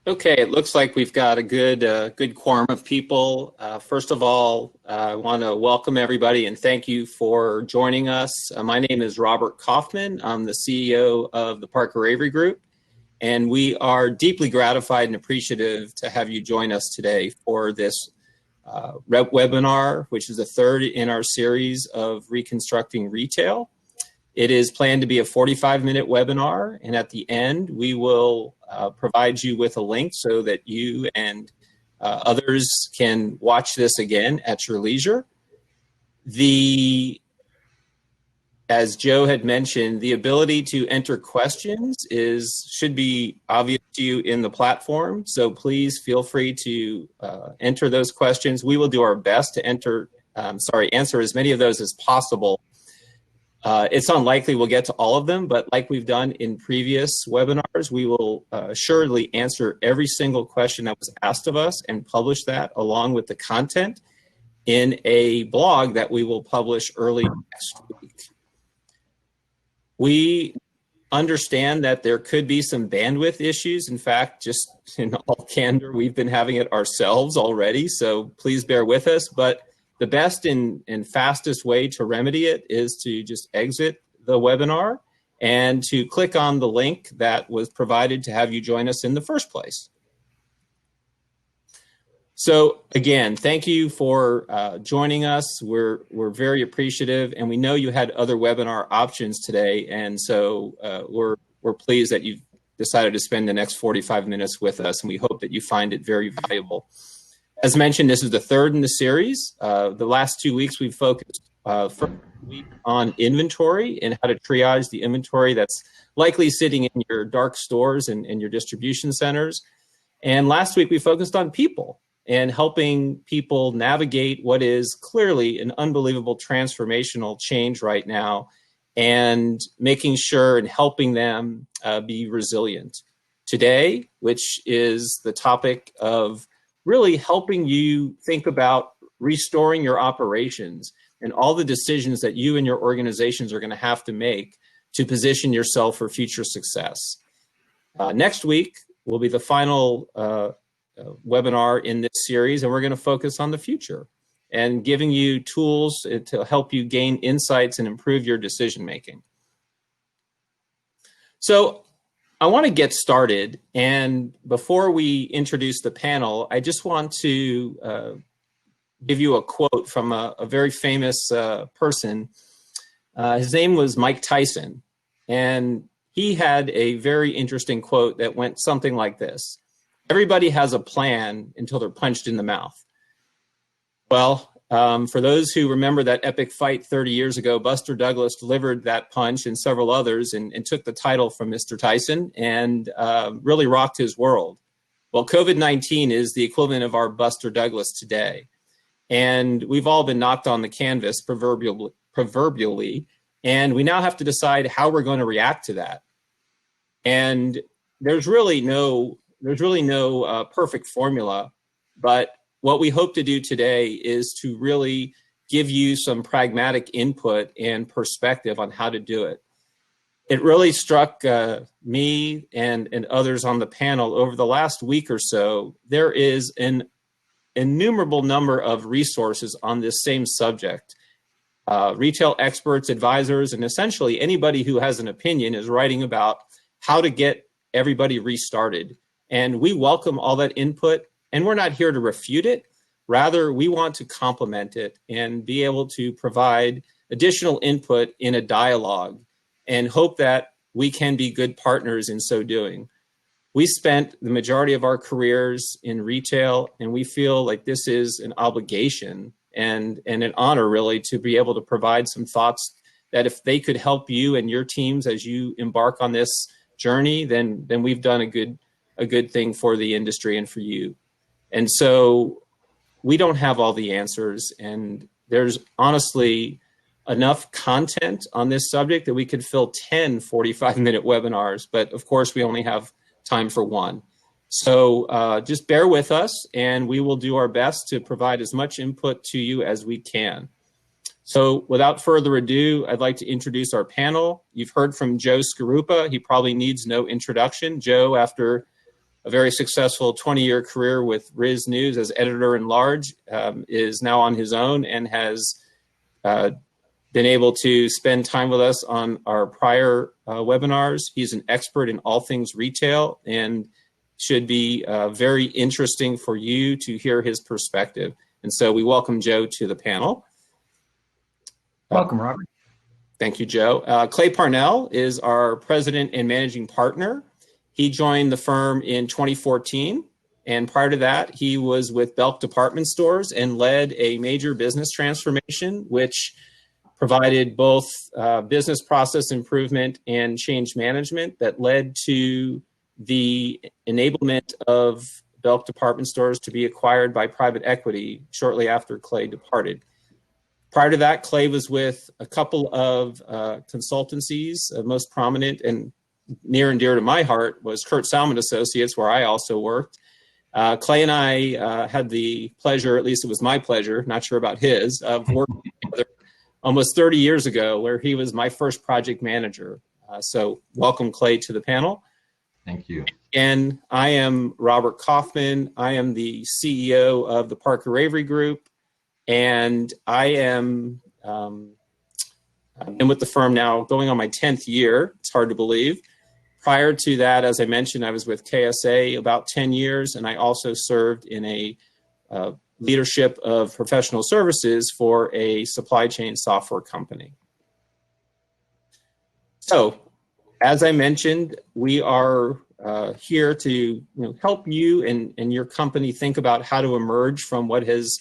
Okay, it looks like we've got a good quorum of people. First of all, I want to welcome everybody and thank you for joining us. My name is Robert Kaufman. I'm the CEO of the Parker Avery Group, and we are deeply gratified and appreciative to have you join us today for this webinar, which is the third in our series of Reconstructing Retail. It is planned to be a 45-minute webinar, and at the end, we will provide you with a link so that you and others can watch this again at your leisure. As Joe had mentioned, the ability to enter questions should be obvious to you in the platform, so please feel free to enter those questions. We will do our best to answer as many of those as possible. It's unlikely we'll get to all of them, but like we've done in previous webinars, we will assuredly answer every single question that was asked of us and publish that along with the content in a blog that we will publish early next week. We understand that there could be some bandwidth issues. In fact, just in all candor, we've been having it ourselves already, so please bear with us. But the best and fastest way to remedy it is to just exit the webinar and to click on the link that was provided to have you join us in the first place. So again, thank you for joining us. We're very appreciative, and we know you had other webinar options today, and so we're pleased that you've decided to spend the next 45 minutes with us, and we hope that you find it very valuable. As mentioned, this is the third in the series. The last 2 weeks, we've focused first week on inventory and how to triage the inventory that's likely sitting in your dark stores and your distribution centers. And last week, we focused on people and helping people navigate what is clearly an unbelievable transformational change right now and making sure and helping them be resilient. Today, which is the topic of really helping you think about restoring your operations and all the decisions that you and your organizations are going to have to make to position yourself for future success. Next week will be the final webinar in this series, and we're going to focus on the future and giving you tools to help you gain insights and improve your decision making. So I want to get started, and before we introduce the panel, I just want to give you a quote from a very famous person. His name was Mike Tyson, and he had a very interesting quote that went something like this: "Everybody has a plan until they're punched in the mouth." Well, for those who remember that epic fight 30 years ago, Buster Douglas delivered that punch and several others and took the title from Mr. Tyson and really rocked his world. Well, COVID-19 is the equivalent of our Buster Douglas today. And we've all been knocked on the canvas proverbially, and we now have to decide how we're going to react to that. And there's really no perfect formula, but what we hope to do today is to really give you some pragmatic input and perspective on how to do it. It really struck me and others on the panel over the last week or so. There is an innumerable number of resources on this same subject. Retail experts, advisors, and essentially anybody who has an opinion is writing about how to get everybody restarted. And we welcome all that input, and we're not here to refute it. Rather, we want to complement it and be able to provide additional input in a dialogue and hope that we can be good partners in so doing. We spent the majority of our careers in retail, and we feel like this is an obligation and an honor, really, to be able to provide some thoughts that if they could help you and your teams as you embark on this journey, then we've done a good thing for the industry and for you. And so we don't have all the answers, and there's honestly enough content on this subject that we could fill 10 45-minute webinars, but of course we only have time for one. So just bear with us, and we will do our best to provide as much input to you as we can. So without further ado, I'd like to introduce our panel. You've heard from Joe Scarupa. He probably needs no introduction. Joe, after a very successful 20-year career with Riz News as editor-in-large, is now on his own and has been able to spend time with us on our prior webinars. He's an expert in all things retail and should be very interesting for you to hear his perspective. And so we welcome Joe to the panel. Welcome, Robert. Thank you, Joe. Clay Parnell is our president and managing partner. He joined the firm in 2014. And prior to that, he was with Belk Department Stores and led a major business transformation, which provided both business process improvement and change management that led to the enablement of Belk Department Stores to be acquired by private equity shortly after Clay departed. Prior to that, Clay was with a couple of consultancies. Most prominent and near and dear to my heart was Kurt Salmon Associates, where I also worked. Clay and I had the pleasure, at least it was my pleasure, not sure about his, of working together almost 30 years ago, where he was my first project manager. So welcome, Clay, to the panel. Thank you. And I am Robert Kaufman. I am the CEO of the Parker Avery Group. And I am with the firm now going on my 10th year. It's hard to believe. Prior to that, as I mentioned, I was with KSA about 10 years, and I also served in a leadership of professional services for a supply chain software company. So, as I mentioned, we are here to help you and your company think about how to emerge from what has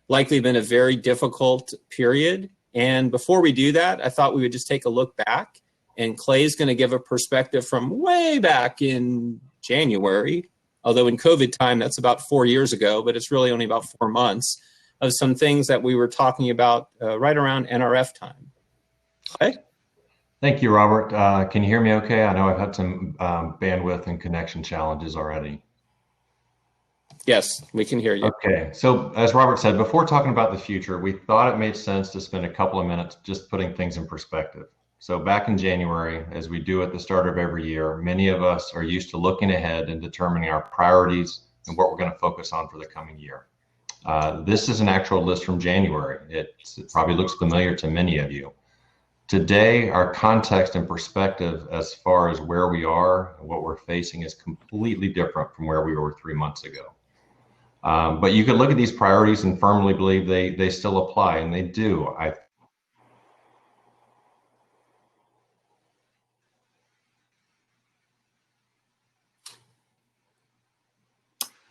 likely been a very difficult period. And before we do that, I thought we would just take a look back. And Clay's going to give a perspective from way back in January, although in COVID time, that's about 4 years ago, but it's really only about 4 months, of some things that we were talking about right around NRF time. Clay? Thank you, Robert. Can you hear me okay? I know I've had some bandwidth and connection challenges already. Yes, we can hear you. Okay, so as Robert said, before talking about the future, we thought it made sense to spend a couple of minutes just putting things in perspective. So back in January, as we do at the start of every year, many of us are used to looking ahead and determining our priorities and what we're going to focus on for the coming year. This is an actual list from January. It probably looks familiar to many of you. Today, our context and perspective as far as where we are and what we're facing is completely different from where we were 3 months ago. But you could look at these priorities and firmly believe they still apply, and they do.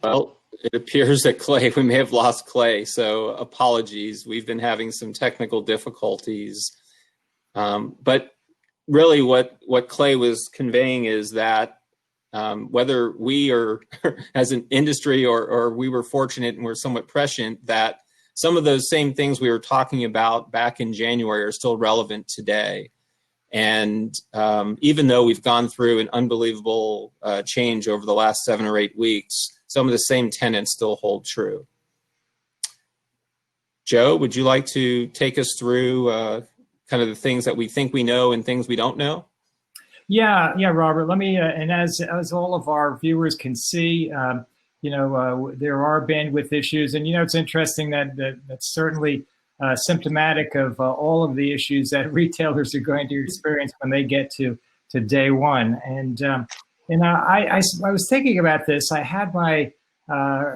Well, it appears that we may have lost Clay, so apologies. We've been having some technical difficulties. But really what Clay was conveying is that whether we are as an industry or we were fortunate and we're somewhat prescient, that some of those same things we were talking about back in January are still relevant today. And even though we've gone through an unbelievable change over the last 7 or 8 weeks, some of the same tenets still hold true. Joe, would you like to take us through kind of the things that we think we know and things we don't know? Yeah, Robert. Let me, and as all of our viewers can see, there are bandwidth issues, and it's interesting that's certainly symptomatic of all of the issues that retailers are going to experience when they get to day one. And I was thinking about this. I had my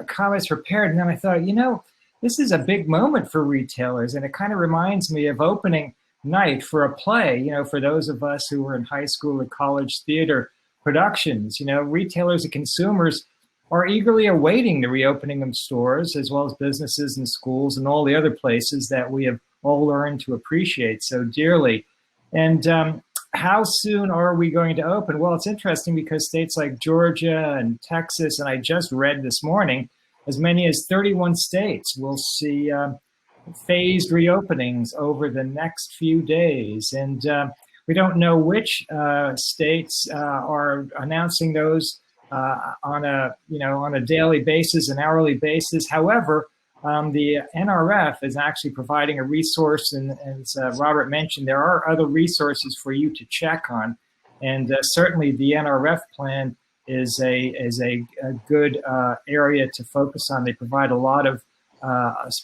comments prepared, and then I thought, this is a big moment for retailers, and it kind of reminds me of opening night for a play, for those of us who were in high school or college theater productions. Retailers and consumers are eagerly awaiting the reopening of stores, as well as businesses and schools and all the other places that we have all learned to appreciate so dearly. And how soon are we going to open? Well, it's interesting because states like Georgia and Texas, and I just read this morning, as many as 31 states will see phased reopenings over the next few days. And we don't know which states are announcing those on a daily basis, an hourly basis. However, the NRF is actually providing a resource, and as Robert mentioned, there are other resources for you to check on. And certainly the NRF plan is a good area to focus on. They provide a lot of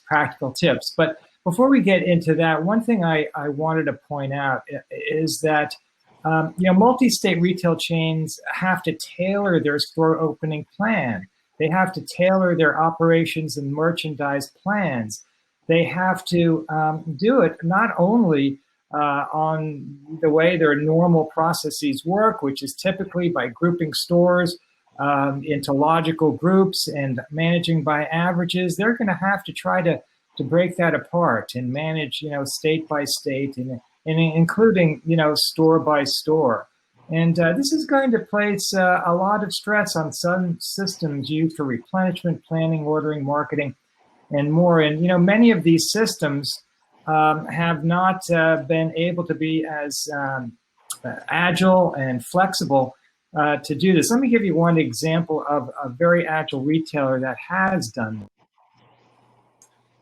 practical tips. But before we get into that, one thing I wanted to point out is that multi-state retail chains have to tailor their store opening plan. They have to tailor their operations and merchandise plans. They have to do it not only on the way their normal processes work, which is typically by grouping stores into logical groups and managing by averages. They're going to have to try to break that apart and manage, state by state and including, store by store. And this is going to place a lot of stress on some systems used for replenishment, planning, ordering, marketing, and more. And, many of these systems have not been able to be as agile and flexible to do this. Let me give you one example of a very agile retailer that has done this.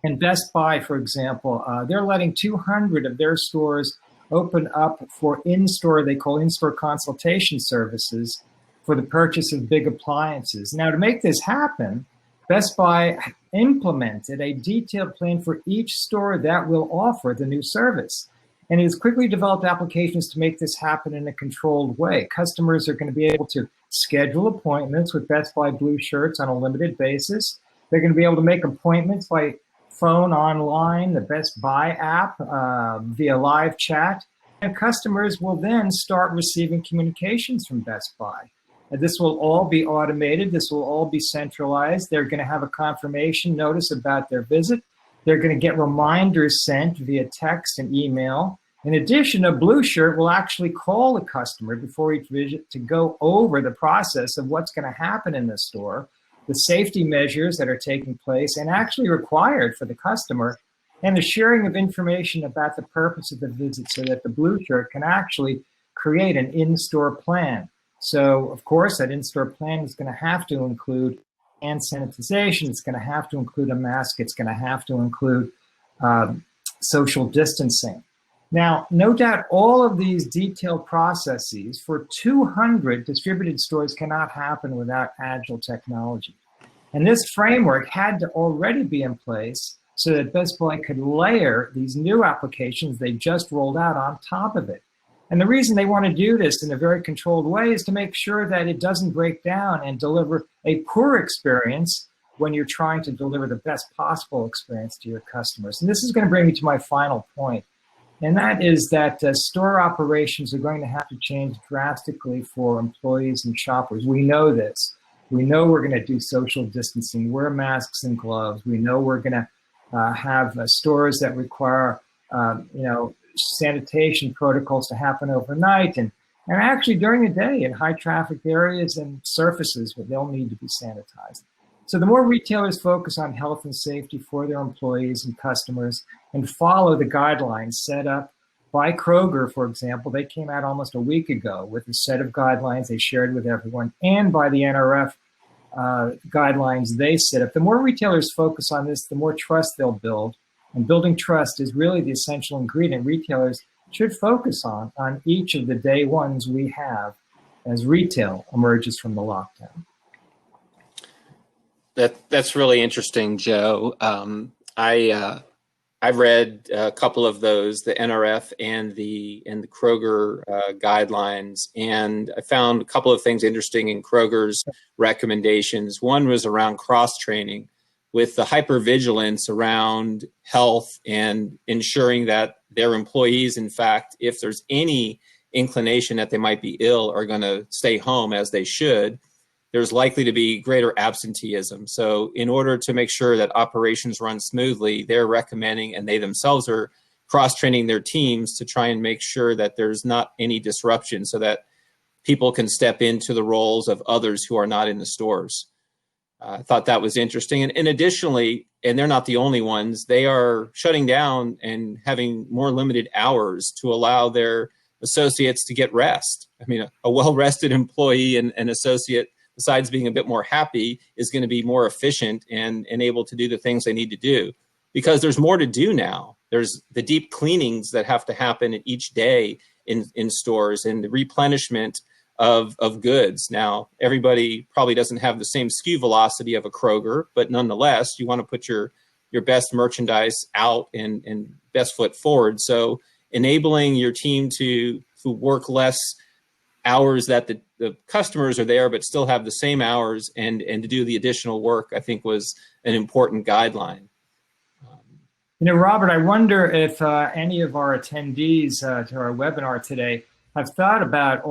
In Best Buy, for example, they're letting 200 of their stores open up for in-store, they call in-store consultation services for the purchase of big appliances. Now, to make this happen, Best Buy implemented a detailed plan for each store that will offer the new service. And it has quickly developed applications to make this happen in a controlled way. Customers are going to be able to schedule appointments with Best Buy Blue Shirts on a limited basis. They're going to be able to make appointments by phone, online, the Best Buy app, via live chat. And customers will then start receiving communications from Best Buy. This will all be automated. This will all be centralized. They're going to have a confirmation notice about their visit. They're going to get reminders sent via text and email. In addition, a Blue Shirt will actually call the customer before each visit to go over the process of what's going to happen in the store, the safety measures that are taking place and actually required for the customer, and the sharing of information about the purpose of the visit so that the Blue Shirt can actually create an in-store plan. So, of course, that in-store plan is going to have to include hand sanitization. It's going to have to include a mask. It's going to have to include social distancing. Now, no doubt all of these detailed processes for 200 distributed stores cannot happen without agile technology. And this framework had to already be in place so that Best Buy could layer these new applications they just rolled out on top of it. And the reason they want to do this in a very controlled way is to make sure that it doesn't break down and deliver a poor experience when you're trying to deliver the best possible experience to your customers. And this is going to bring me to my final point. And that is that store operations are going to have to change drastically for employees and shoppers. We know this. We know we're going to do social distancing, wear masks and gloves. We know we're going to have stores that require, sanitation protocols to happen overnight and actually during the day in high traffic areas and surfaces where they'll need to be sanitized. So the more retailers focus on health and safety for their employees and customers and follow the guidelines set up by Kroger, for example, they came out almost a week ago with a set of guidelines they shared with everyone, and by the NRF guidelines they set up. The more retailers focus on this, the more trust they'll build. And building trust is really the essential ingredient retailers should focus on each of the day ones we have as retail emerges from the lockdown. That's really interesting, Joe. I've read a couple of those, the NRF and the Kroger guidelines, and I found a couple of things interesting in Kroger's recommendations. One was around cross-training, with the hypervigilance around health and ensuring that their employees, in fact, if there's any inclination that they might be ill, are going to stay home as they should. There's likely to be greater absenteeism. So in order to make sure that operations run smoothly, they're recommending, and they themselves are cross-training their teams to try and make sure that there's not any disruption so that people can step into the roles of others who are not in the stores. I thought that was interesting. And additionally, and they're not the only ones, they are shutting down and having more limited hours to allow their associates to get rest. I mean, a well-rested employee and an associate, besides being a bit more happy, is going to be more efficient and able to do the things they need to do, because there's more to do now. There's the deep cleanings that have to happen each day in stores, and the replenishment of goods. Now, everybody probably doesn't have the same SKU velocity of a Kroger, but nonetheless, you want to put your best merchandise out and best foot forward. So enabling your team to work less hours that the customers are there, but still have the same hours and to do the additional work, I think was an important guideline. Robert, I wonder if any of our attendees to our webinar today have thought about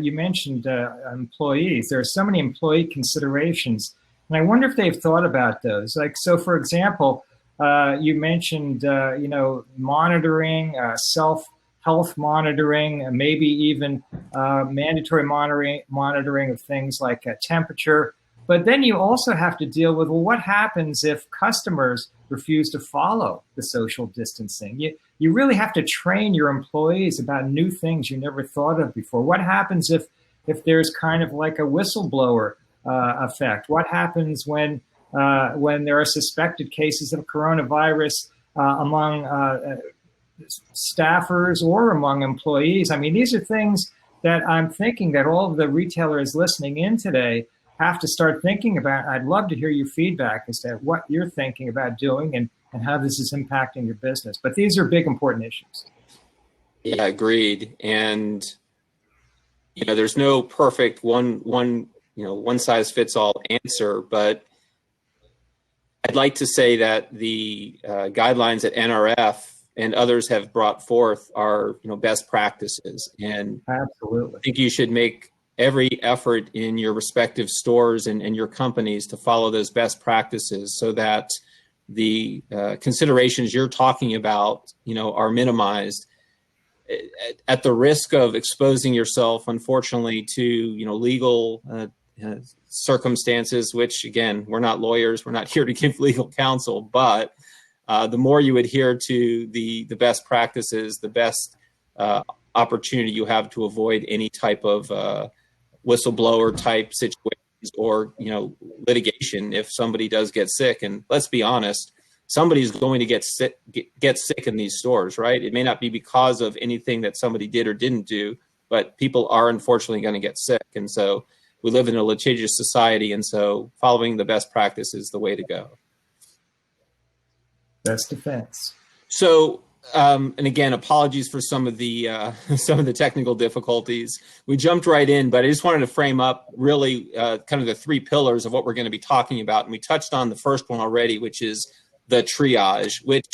you mentioned employees. There are so many employee considerations, and I wonder if they've thought about those. Like, so for example, you mentioned, monitoring, self-health monitoring, maybe even mandatory monitoring of things like temperature. But then you also have to deal with, well, what happens if customers refuse to follow the social distancing? You really have to train your employees about new things you never thought of before. What happens if there's kind of like a whistleblower effect? What happens when there are suspected cases of coronavirus among staffers or among employees? I mean, these are things that I'm thinking that all of the retailers listening in today have to start thinking about. I'd love to hear your feedback as to what you're thinking about doing and how this is impacting your business. But these are big, important issues. Yeah, agreed. And, there's no perfect one size fits all answer, but I'd like to say that the guidelines that NRF and others have brought forth are, best practices. And absolutely, I think you should make every effort in your respective stores and your companies to follow those best practices so that the considerations you're talking about, are minimized at the risk of exposing yourself, unfortunately, to, legal circumstances, which, again, we're not lawyers. We're not here to give legal counsel, but the more you adhere to the best practices, the best opportunity you have to avoid any type of whistleblower type situations or, litigation if somebody does get sick. And let's be honest, somebody's going to get sick in these stores, right? It may not be because of anything that somebody did or didn't do, but people are unfortunately going to get sick. And so we live in a litigious society. And so following the best practice is the way to go. Best defense. So, and again, apologies for some of the technical difficulties. We jumped right in, but I just wanted to frame up really kind of the three pillars of what we're going to be talking about. And we touched on the first one already, which is the triage, which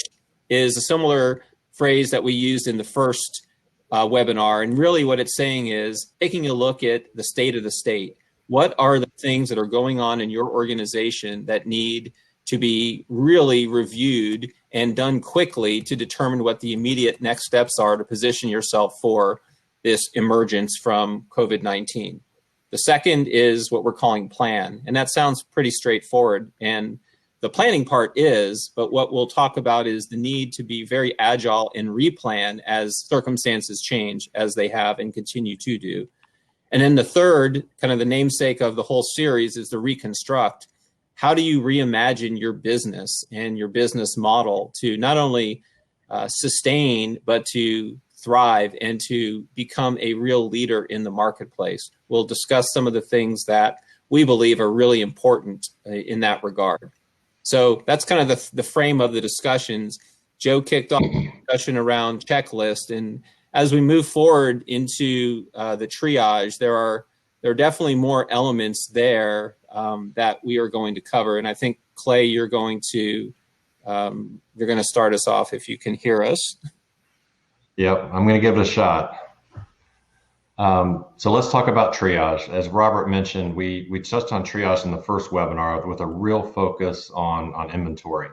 is a similar phrase that we used in the first webinar. And really what it's saying is taking a look at the state of the state. What are the things that are going on in your organization that need to be really reviewed and done quickly to determine what the immediate next steps are to position yourself for this emergence from COVID-19. The second is what we're calling plan. And that sounds pretty straightforward. And the planning part is, but what we'll talk about is the need to be very agile and replan as circumstances change, as they have and continue to do. And then the third, kind of the namesake of the whole series, is the reconstruct. How do you reimagine your business and your business model to not only sustain, but to thrive and to become a real leader in the marketplace? We'll discuss some of the things that we believe are really important in that regard. So that's kind of the frame of the discussions. Joe kicked off the discussion around checklist. And as we move forward into the triage, there are definitely more elements there that we are going to cover. And I think, Clay, you're going to start us off if you can hear us. Yep, I'm going to give it a shot. So let's talk about triage. As Robert mentioned, we touched on triage in the first webinar with a real focus on inventory.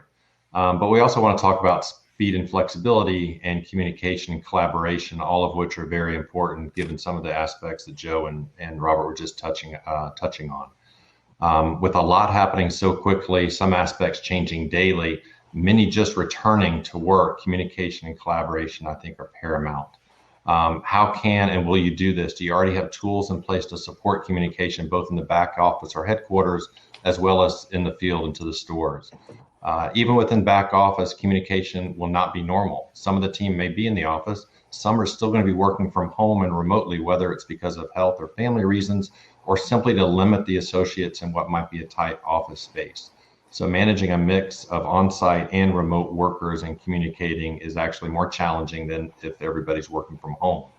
But we also want to talk about speed and flexibility and communication and collaboration, all of which are very important given some of the aspects that Joe and Robert were just touching on. With a lot happening so quickly, some aspects changing daily, many just returning to work, communication and collaboration, I think, are paramount. How can and will you do this? Do you already have tools in place to support communication, both in the back office or headquarters, as well as in the field and to the stores? Even within back office, communication will not be normal. Some of the team may be in the office, Some are still going to be working from home and remotely, whether it's because of health or family reasons, or simply to limit the associates in what might be a tight office space. So managing a mix of on-site and remote workers and communicating is actually more challenging than if everybody's working from home.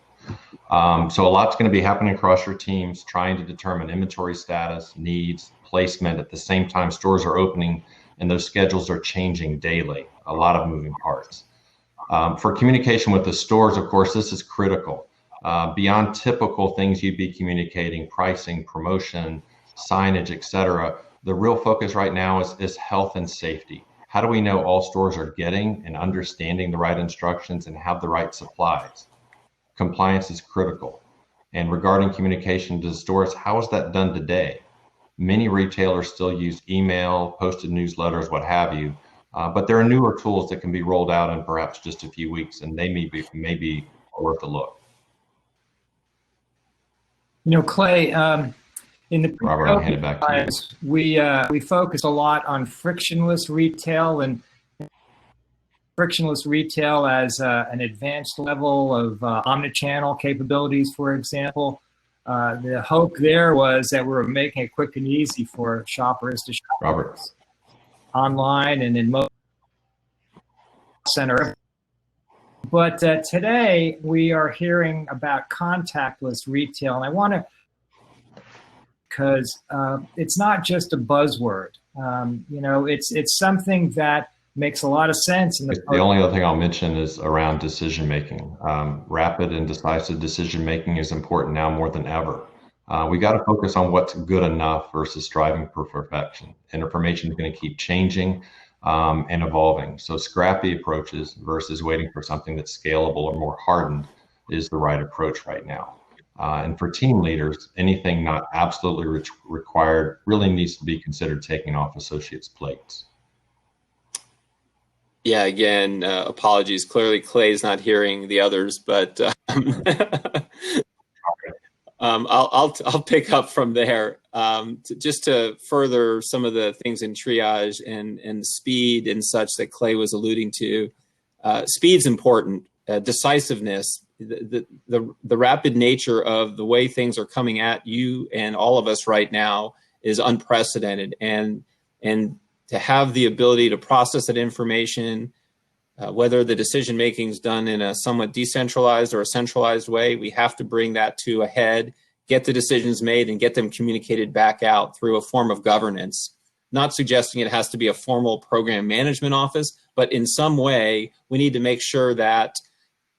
So a lot's going to be happening across your teams, trying to determine inventory status, needs, placement. At the same time, stores are opening and those schedules are changing daily. A lot of moving parts. For communication with the stores, of course, this is critical. Beyond typical things you'd be communicating, pricing, promotion, signage, etc., the real focus right now is health and safety. How do we know all stores are getting and understanding the right instructions and have the right supplies? Compliance is critical. And regarding communication to the stores, how is that done today? Many retailers still use email, posted newsletters, what have you, but there are newer tools that can be rolled out in perhaps just a few weeks, and they may be worth a look. You know, Clay, in the Robert, I'll hand it back to you. We focused a lot on frictionless retail and frictionless retail as an advanced level of omnichannel capabilities, for example. The hope there was that we were making it quick and easy for shoppers to shop Robert. online and in most center. But today we are hearing about contactless retail, and I want to, because it's not just a buzzword. You know, it's something that makes a lot of sense. The only other thing I'll mention is around decision making. Rapid and decisive decision making is important now more than ever. We got to focus on what's good enough versus striving for perfection. And information is going to keep changing and evolving. So scrappy approaches versus waiting for something that's scalable or more hardened is the right approach right now. And for team leaders, anything not absolutely required really needs to be considered taking off associates' plates. Yeah, again, apologies. Clearly, Clay's not hearing the others, but I'll pick up from there. Just to further some of the things in triage and speed and such that Clay was alluding to. Speed's important. Decisiveness, the rapid nature of the way things are coming at you and all of us right now is unprecedented, and to have the ability to process that information, whether the decision making is done in a somewhat decentralized or a centralized way, we have to bring that to a head, get the decisions made, and get them communicated back out through a form of governance. Not suggesting it has to be a formal program management office, but in some way, we need to make sure that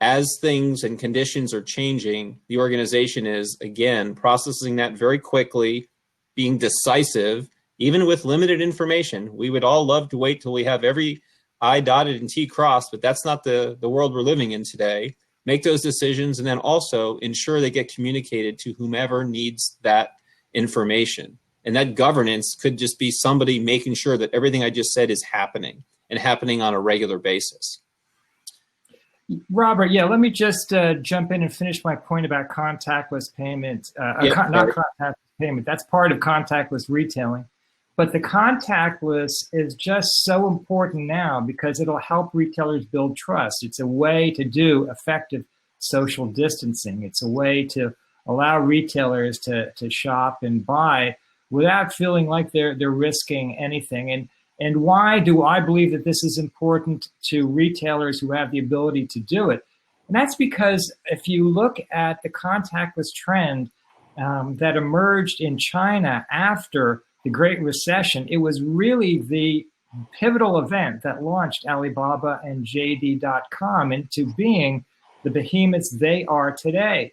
as things and conditions are changing, the organization is, again, processing that very quickly, being decisive, even with limited information. We would all love to wait till we have every I dotted and T crossed, but that's not the world we're living in today. Make those decisions and then also ensure they get communicated to whomever needs that information. And that governance could just be somebody making sure that everything I just said is happening and happening on a regular basis. Robert, yeah, let me just jump in and finish my point about contactless payment. Not contactless payment, that's part of contactless retailing. But the contactless is just so important now because it'll help retailers build trust. It's a way to do effective social distancing. It's a way to allow retailers to shop and buy without feeling like they're risking anything. And why do I believe that this is important to retailers who have the ability to do it? And that's because if you look at the contactless trend that emerged in China after the Great Recession, it was really the pivotal event that launched Alibaba and JD.com into being the behemoths they are today.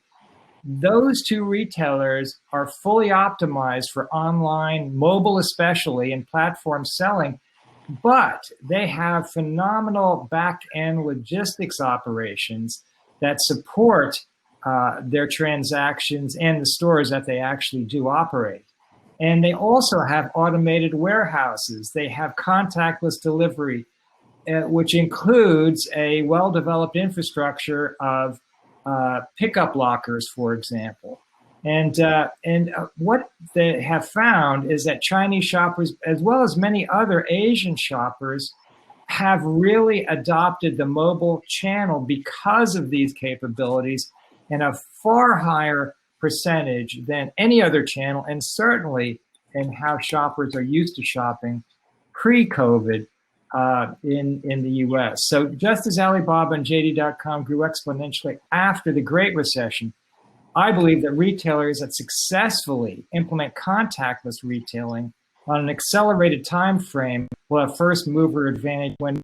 Those two retailers are fully optimized for online, mobile especially, and platform selling, but they have phenomenal back-end logistics operations that support their transactions and the stores that they actually do operate. And they also have automated warehouses. They have contactless delivery, which includes a well-developed infrastructure of pickup lockers, for example. And what they have found is that Chinese shoppers, as well as many other Asian shoppers, have really adopted the mobile channel because of these capabilities in a far higher percentage than any other channel, and certainly in how shoppers are used to shopping pre-COVID in the US. So just as Alibaba and JD.com grew exponentially after the Great Recession, I believe that retailers that successfully implement contactless retailing on an accelerated time frame will have first mover advantage when.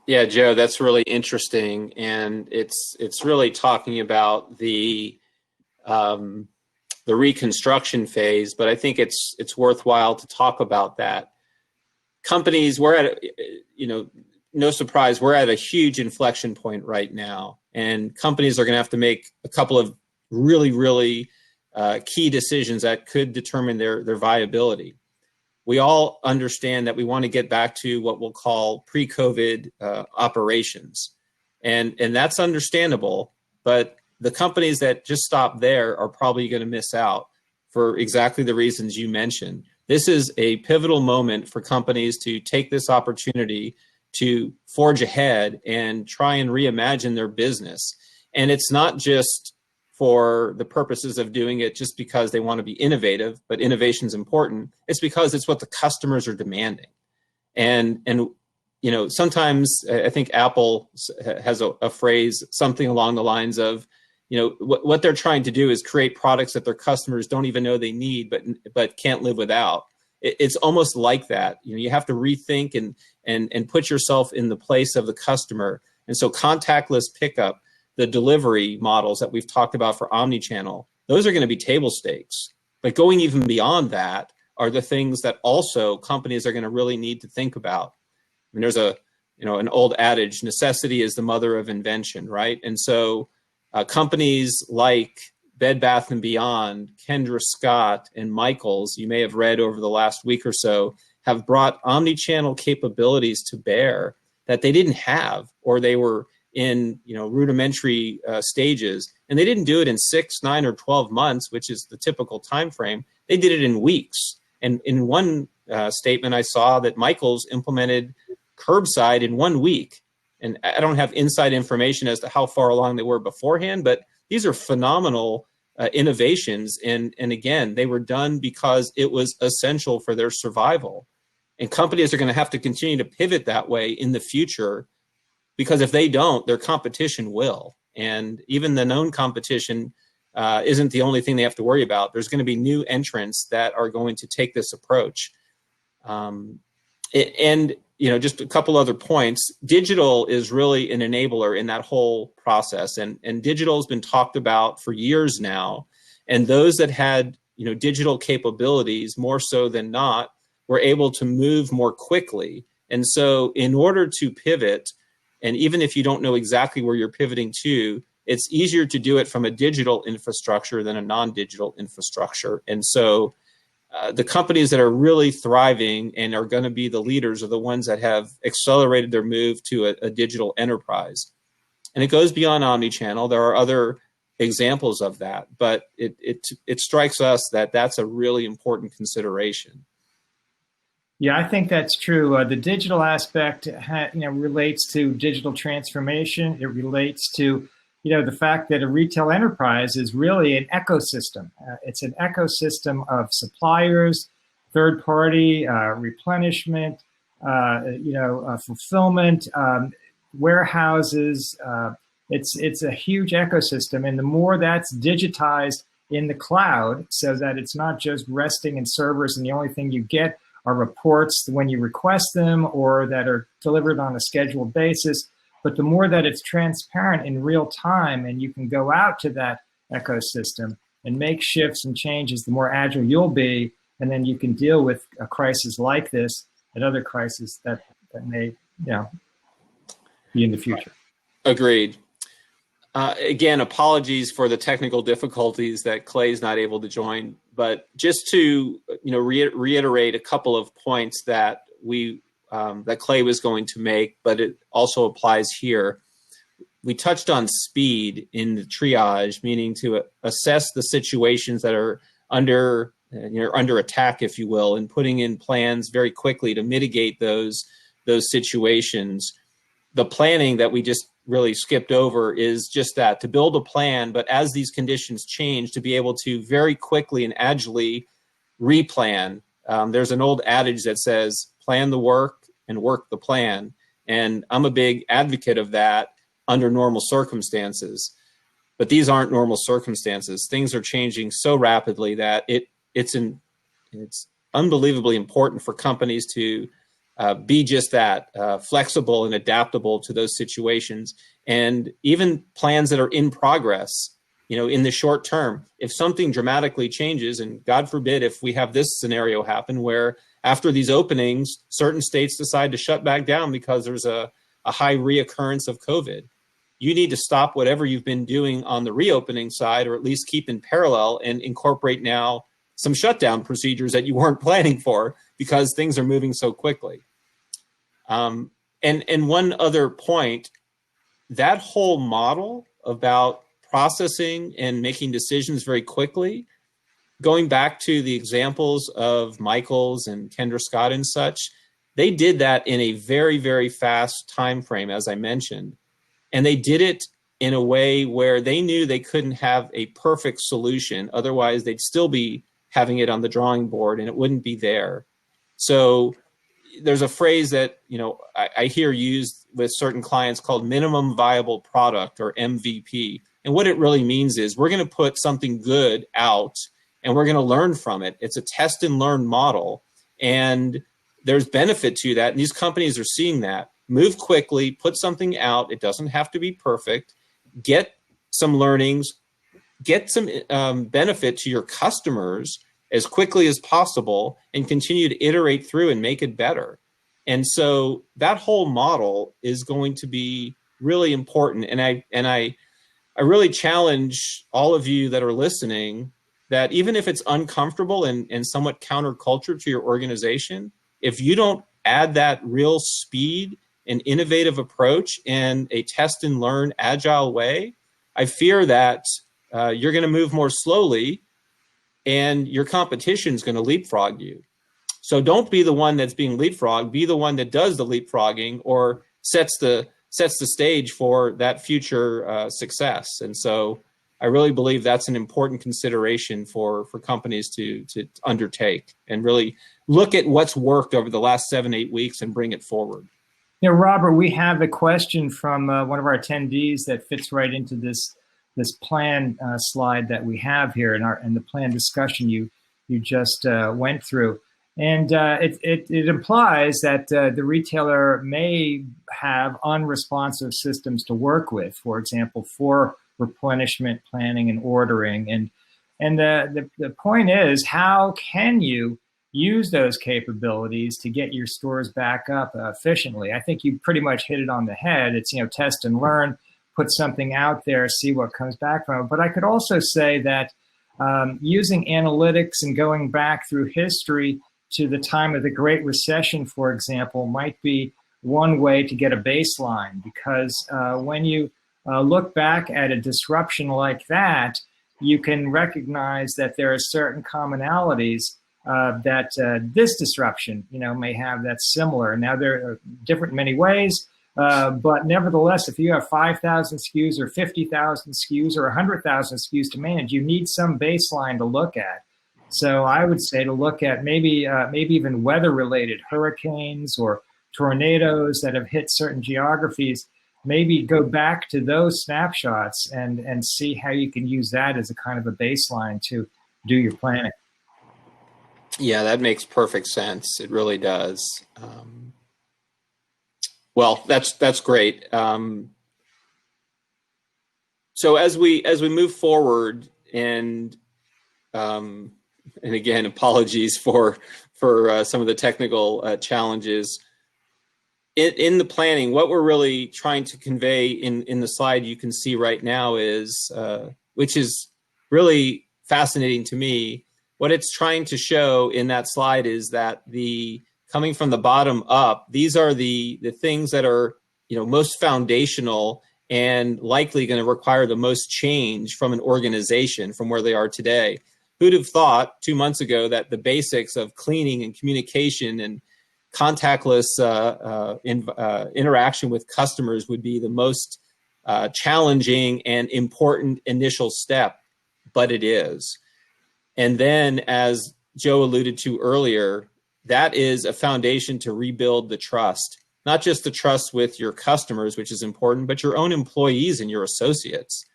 Yeah, Joe, that's really interesting, and it's really talking about the reconstruction phase. But I think it's worthwhile to talk about that. Companies, we're at no surprise, we're at a huge inflection point right now, and companies are going to have to make a couple of really key decisions that could determine their viability. We all understand that we want to get back to what we'll call pre-COVID operations, and that's understandable. But the companies that just stop there are probably going to miss out for exactly the reasons you mentioned. This is a pivotal moment for companies to take this opportunity to forge ahead and try and reimagine their business. And it's not just for the purposes of doing it just because they want to be innovative, but innovation is important. It's because it's what the customers are demanding. And sometimes I think Apple has a phrase, something along the lines of, what they're trying to do is create products that their customers don't even know they need, but can't live without. It's almost like that. You have to rethink and put yourself in the place of the customer. And so contactless pickup, the delivery models that we've talked about for omnichannel, those are going to be table stakes. But going even beyond that are the things that also companies are going to really need to think about. I mean, there's an old adage, necessity is the mother of invention, right? And so companies like Bed Bath & Beyond, Kendra Scott, and Michaels, you may have read over the last week or so, have brought omnichannel capabilities to bear that they didn't have, or they were in rudimentary stages, and they didn't do it in 6, 9, or 12 months, which is the typical time frame. They did it in weeks. And in one statement, I saw that Michaels implemented curbside in 1 week. And I don't have inside information as to how far along they were beforehand, but these are phenomenal innovations. And again, they were done because it was essential for their survival. And companies are going to have to continue to pivot that way in the future, because if they don't, their competition will. And even the known competition isn't the only thing they have to worry about. There's going to be new entrants that are going to take this approach. Just a couple other points. Digital is really an enabler in that whole process. And digital has been talked about for years now. And those that had digital capabilities, more so than not, were able to move more quickly. And so in order to pivot, and even if you don't know exactly where you're pivoting to, it's easier to do it from a digital infrastructure than a non-digital infrastructure. And so the companies that are really thriving and are going to be the leaders are the ones that have accelerated their move to a digital enterprise. And it goes beyond omnichannel. There are other examples of that, but it strikes us that that's a really important consideration. Yeah, I think that's true. The digital aspect, relates to digital transformation. It relates to, the fact that a retail enterprise is really an ecosystem. It's an ecosystem of suppliers, third-party replenishment, fulfillment, warehouses. It's a huge ecosystem, and the more that's digitized in the cloud, so that it's not just resting in servers, and the only thing you get are reports when you request them or that are delivered on a scheduled basis. But the more that it's transparent in real time and you can go out to that ecosystem and make shifts and changes, the more agile you'll be. And then you can deal with a crisis like this and other crises that may be in the future. Agreed. Again, apologies for the technical difficulties that Clay's not able to join, but just to reiterate a couple of points that that Clay was going to make, but it also applies here. We touched on speed in the triage, meaning to assess the situations that are under you're under attack, if you will, and putting in plans very quickly to mitigate those situations. The planning that we just really skipped over is just that, to build a plan, but as these conditions change, to be able to very quickly and agilely replan. There's an old adage that says, plan the work and work the plan. And I'm a big advocate of that under normal circumstances. But these aren't normal circumstances. Things are changing so rapidly that it's unbelievably important for companies to be just that, flexible and adaptable to those situations. And even plans that are in progress, in the short term, if something dramatically changes, and God forbid if we have this scenario happen where after these openings, certain states decide to shut back down because there's a high reoccurrence of COVID, you need to stop whatever you've been doing on the reopening side, or at least keep in parallel and incorporate now some shutdown procedures that you weren't planning for because things are moving so quickly. And one other point, that whole model about processing and making decisions very quickly, going back to the examples of Michaels and Kendra Scott and such, they did that in a very, very fast time frame, as I mentioned. And they did it in a way where they knew they couldn't have a perfect solution. Otherwise, they'd still be having it on the drawing board and it wouldn't be there. So there's a phrase that I hear used with certain clients called minimum viable product, or MVP. And what it really means is we're going to put something good out and we're going to learn from it. It's a test and learn model. And there's benefit to that. And these companies are seeing that. Move quickly, put something out. It doesn't have to be perfect. Get some learnings, get some benefit to your customers as quickly as possible, and continue to iterate through and make it better. And so that whole model is going to be really important. And I really challenge all of you that are listening that even if it's uncomfortable and somewhat counterculture to your organization, if you don't add that real speed and innovative approach and a test and learn agile way, I fear that you're going to move more slowly and your competition is going to leapfrog you. So don't be the one that's being leapfrogged. Be the one that does the leapfrogging or sets the stage for that future success. And so I really believe that's an important consideration for companies to undertake and really look at what's worked over the last 7-8 weeks and bring it forward. Robert, we have a question from one of our attendees that fits right into this plan slide that we have here in the plan discussion you just went through. And it implies that the retailer may have unresponsive systems to work with, for example, for replenishment, planning, and ordering. And the point is, how can you use those capabilities to get your stores back up efficiently? I think you pretty much hit it on the head. It's, test and learn, put something out there, see what comes back from it. But I could also say that using analytics and going back through history to the time of the Great Recession, for example, might be one way to get a baseline, because when you look back at a disruption like that, you can recognize that there are certain commonalities that this disruption, may have that's similar. Now, they're different in many ways, but nevertheless, if you have 5,000 SKUs or 50,000 SKUs or 100,000 SKUs to manage, you need some baseline to look at. So I would say to look at maybe even weather-related hurricanes or tornadoes that have hit certain geographies. Maybe go back to those snapshots and see how you can use that as a kind of a baseline to do your planning. Yeah, that makes perfect sense. It really does. Well, that's great. So as we move forward, and again, apologies for some of the technical challenges in the planning. What we're really trying to convey in the slide you can see right now is, which is really fascinating to me. What it's trying to show in that slide is that coming from the bottom up, these are the things that are most foundational and likely going to require the most change from an organization from where they are today. who'd have thought 2 months ago that the basics of cleaning and communication and contactless interaction with customers would be the most challenging and important initial step, but it is. And then, as Joe alluded to earlier, that is a foundation to rebuild the trust, not just the trust with your customers, which is important, but your own employees and your associates,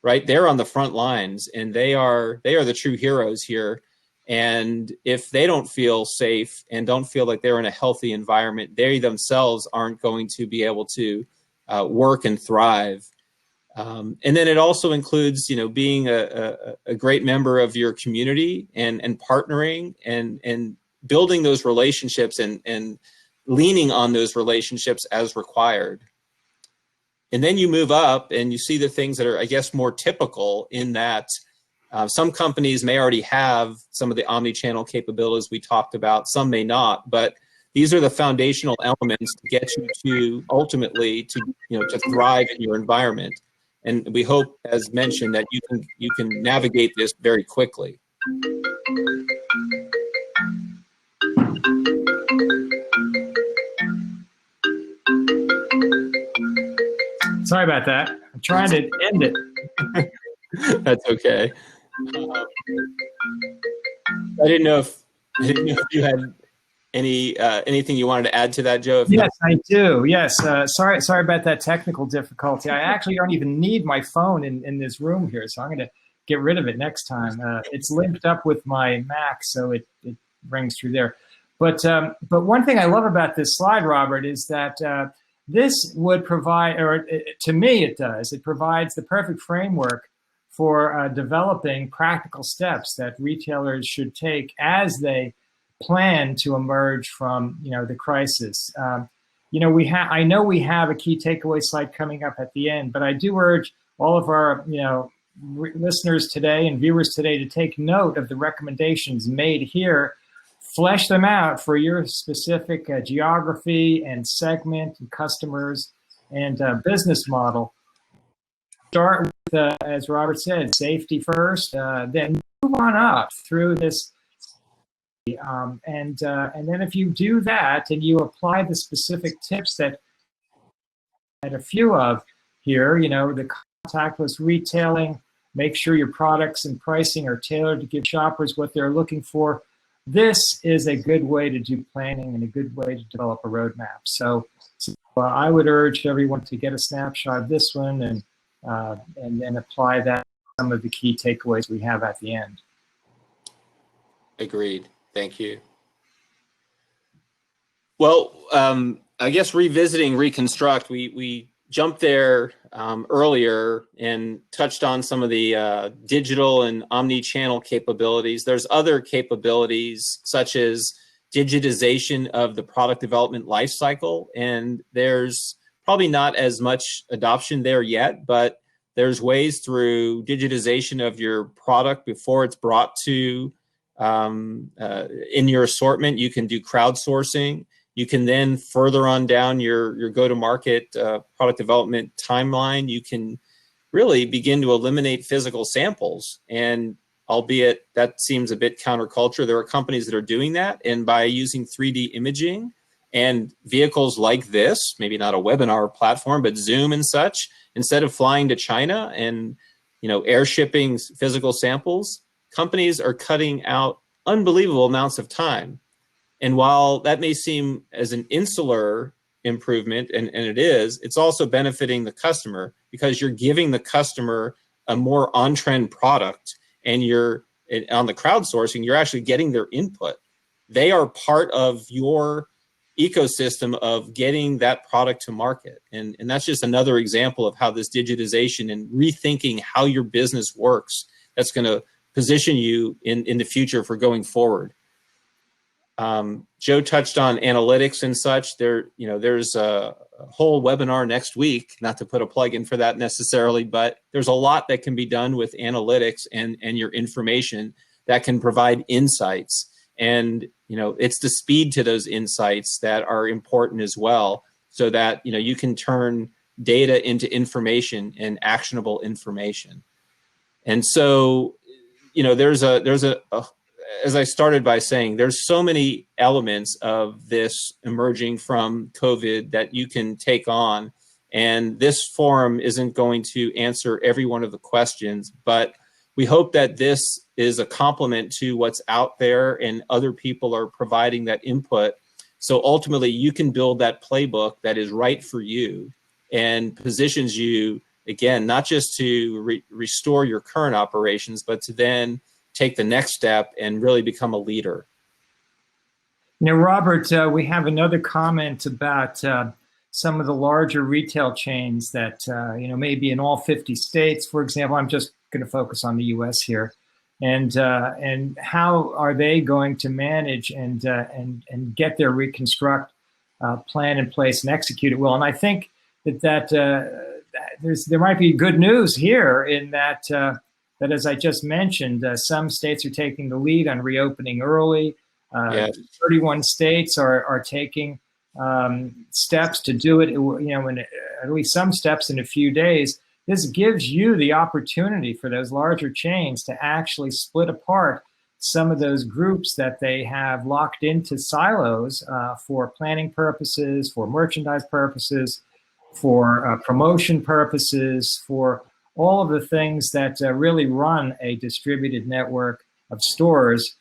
right? They're on the front lines, and they are the true heroes here. And if they don't feel safe and don't feel like they're in a healthy environment, they themselves aren't going to be able to work and thrive. And then it also includes, being a great member of your community and partnering and building those relationships and leaning on those relationships as required. And then you move up and you see the things that are, I guess, more typical in that some companies may already have some of the omni-channel capabilities we talked about, some may not, but these are the foundational elements to get you to ultimately to thrive in your environment. And we hope, as mentioned, that you can navigate this very quickly. Sorry about that. I'm trying to end it. That's okay. I didn't know if you had anything you wanted to add to that, Joe. Yes, I do. Yes. Sorry about that technical difficulty. I actually don't even need my phone in this room here, so I'm going to get rid of it next time. It's linked up with my Mac, so it rings through there. But one thing I love about this slide, Robert, is that this would provide, or to me it does, it provides the perfect framework for developing practical steps that retailers should take as they plan to emerge from the crisis. I know we have a key takeaway slide coming up at the end, but I do urge all of our listeners today and viewers today to take note of the recommendations made here. Flesh them out for your specific geography and segment and customers and business model. Start with, as Robert said, safety first, then move on up through this. And then if you do that and you apply the specific tips that a few of here, the contactless retailing, make sure your products and pricing are tailored to give shoppers what they're looking for. This is a good way to do planning and a good way to develop a roadmap. So I would urge everyone to get a snapshot of this one and then apply that to some of the key takeaways we have at the end. Agreed. Thank you. Well, I guess revisiting Reconstruct, we jumped there earlier and touched on some of the digital and omni-channel capabilities. There's other capabilities such as digitization of the product development lifecycle, and there's probably not as much adoption there yet, but there's ways through digitization of your product before it's brought to in your assortment. You can do crowdsourcing. You can then further on down your go-to-market product development timeline, you can really begin to eliminate physical samples. And albeit that seems a bit counterculture, there are companies that are doing that. And by using 3D imaging and vehicles like this, maybe not a webinar platform, but Zoom and such, instead of flying to China and air shipping physical samples, companies are cutting out unbelievable amounts of time. And while that may seem as an insular improvement, and it is, it's also benefiting the customer because you're giving the customer a more on-trend product, and you're on the crowdsourcing, you're actually getting their input. They are part of your ecosystem of getting that product to market. And that's just another example of how this digitization and rethinking how your business works, that's going to position you in the future for going forward. Joe touched on analytics and such. There's a whole webinar next week, not to put a plug in for that necessarily, but there's a lot that can be done with analytics and your information that can provide insights. And, it's the speed to those insights that are important as well, so that, you can turn data into information and actionable information. And so there's as I started by saying, there's so many elements of this emerging from COVID that you can take on. And this forum isn't going to answer every one of the questions, but we hope that this is a complement to what's out there and other people are providing that input. So ultimately you can build that playbook that is right for you and positions you, again, not just to restore your current operations, but to then take the next step and really become a leader. Robert, we have another comment about some of the larger retail chains that, maybe in all 50 states, for example. I'm just going to focus on the U.S. here. And how are they going to manage and get their reconstruct plan in place and execute it well? And I think that there might be good news here in that, that as I just mentioned, some states are taking the lead on reopening early. 31 states are taking steps to do it, in at least some steps in a few days. This gives you the opportunity for those larger chains to actually split apart some of those groups that they have locked into silos for planning purposes, for merchandise purposes, for promotion purposes, for all of the things that really run a distributed network of stores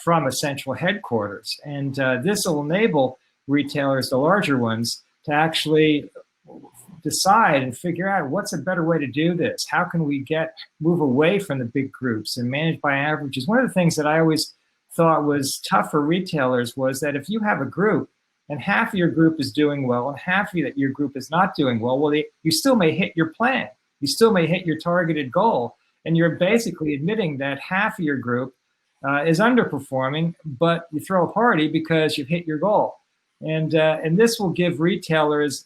from a central headquarters. And this will enable retailers, the larger ones, to actually decide and figure out what's a better way to do this. How can we move away from the big groups and manage by averages? One of the things that I always thought was tough for retailers was that if you have a group and half of your group is doing well and half of your group is not doing well, you still may hit your plan. You still may hit your targeted goal. And you're basically admitting that half of your group is underperforming, but you throw a party because you've hit your goal. And this will give retailers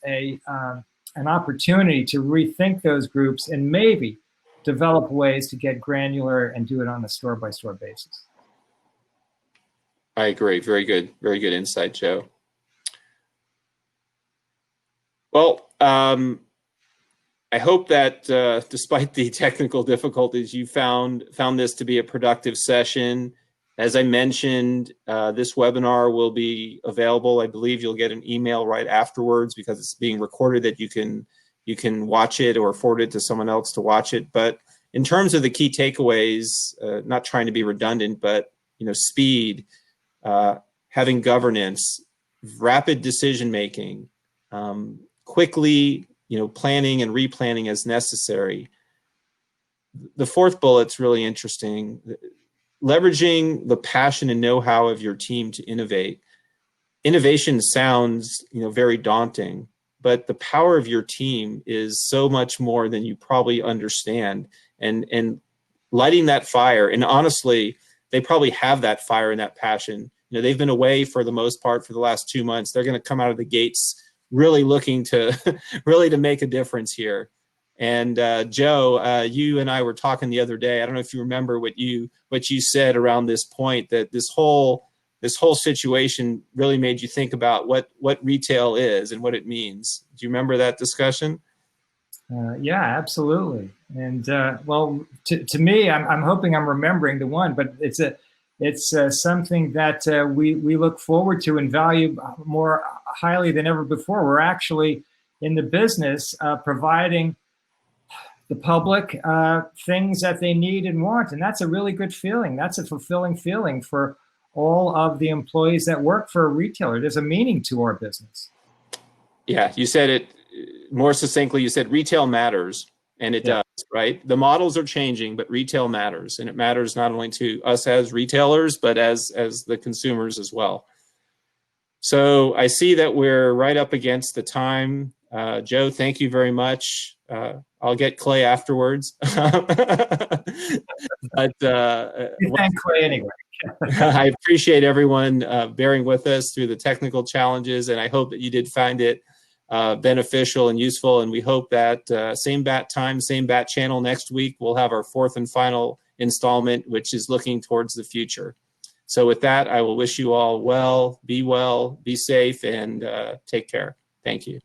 an opportunity to rethink those groups and maybe develop ways to get granular and do it on a store-by-store basis. I agree. Very good insight, Joe. Well, I hope that despite the technical difficulties, you found this to be a productive session. As I mentioned, this webinar will be available. I believe you'll get an email right afterwards because it's being recorded that you can watch it or forward it to someone else to watch it. But in terms of the key takeaways, not trying to be redundant, but speed, having governance, rapid decision making, quickly planning and replanning as necessary. The fourth bullet's really interesting. Leveraging the passion and know-how of your team to innovate. Innovation sounds, very daunting, but the power of your team is so much more than you probably understand. And lighting that fire, and honestly, they probably have that fire and that passion. They've been away for the most part for the last 2 months. They're going to come out of the gates really looking to make a difference here. And Joe, you and I were talking the other day. I don't know if you remember what you said around this point, that this whole situation really made you think about what retail is and what it means. Do you remember that discussion? Yeah, absolutely. And well, to me, I'm hoping I'm remembering the one, but it's something that we look forward to and value more highly than ever before. We're actually in the business providing the public things that they need and want. And that's a really good feeling. That's a fulfilling feeling for all of the employees that work for a retailer. There's a meaning to our business. Yeah, you said it more succinctly. You said retail matters, and it does, right? The models are changing, but retail matters. And it matters not only to us as retailers, but as the consumers as well. So I see that we're right up against the time. Joe, thank you very much. I'll get Clay afterwards. But you thank Clay anyway. I appreciate everyone bearing with us through the technical challenges, and I hope that you did find it beneficial and useful. And we hope that same bat time, same bat channel next week, we'll have our fourth and final installment, which is looking towards the future. So with that, I will wish you all well, be safe, and take care. Thank you.